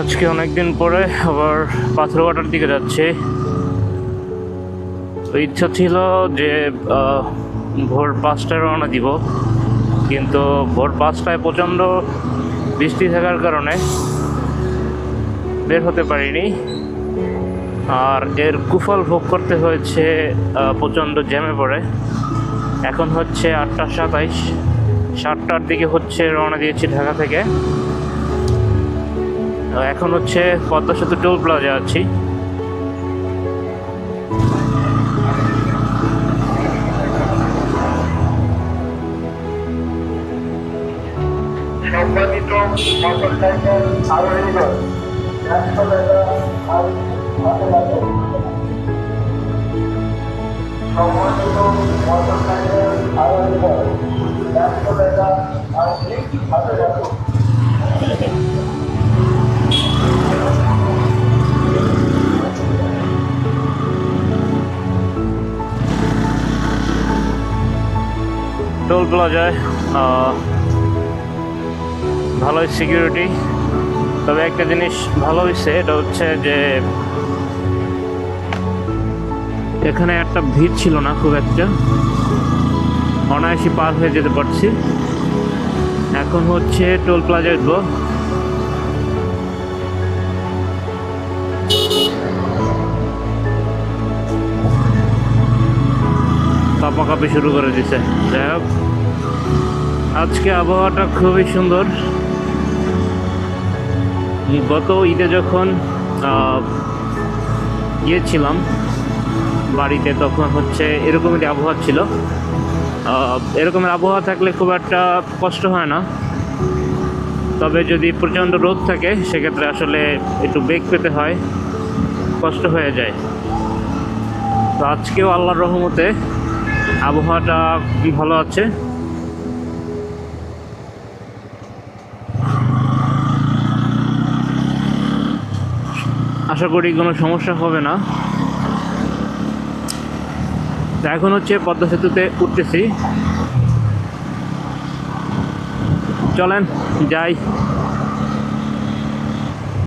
আজকে অনেকদিন পরে আবার পাথরঘাটার দিকে যাচ্ছে। ইচ্ছা ছিল যে ভোর 5টায় রওনা দিব, কিন্তু ভোর 5টায় প্রচণ্ড বৃষ্টি থাকার কারণে বের হতে পারিনি। আর এর কুফল ভোগ করতে হয়েছে প্রচণ্ড জ্যামে পড়ে। এখন হচ্ছে 8টা 27, 7টার দিকে হচ্ছে রওনা দিয়েছি ঢাকা থেকে। এখন হচ্ছে পদ্মা সেতু টোল প্লাজা আছি। সম্মানিত মোটরসাইকেল আরোহীগণ, 100 টাকা আর হাতে রাখুন। সম্মানিত মোটরসাইকেল আরোহীগণ, 100 টাকা আর হাতে রাখুন। টোল প্লাজায় ভালোই সিকিউরিটি, তবে একটা জিনিস ভালো হয়েছে, এটা হচ্ছে যে এখানে একটা ভিড় ছিল না খুব একটা, অনায়াসে পার হয়ে যেতে পারছি। এখন হচ্ছে টোল প্লাজায় উঠবো। কাঁপাকাঁপি শুরু করে দিছে। যাই হোক, আজকে আবহাওয়াটা খুবই সুন্দর। গত ঈদে যখন গিয়েছিলাম বাড়িতে, তখন হচ্ছে এরকমই আবহাওয়া ছিল। এরকমের আবহাওয়া থাকলে খুব একটা কষ্ট হয় না, তবে যদি প্রচণ্ড রোদ থাকে সেক্ষেত্রে আসলে একটু বেগ পেতে হয়, কষ্ট হয়ে যায়। তো আজকেও আল্লাহর রহমতে আবহাওয়াটা ভালো আছে। আশা করি কোনো সমস্যা হবে না। তো এখন হচ্ছে পদ্মা সেতুতে উঠতেছি, চলেন যাই।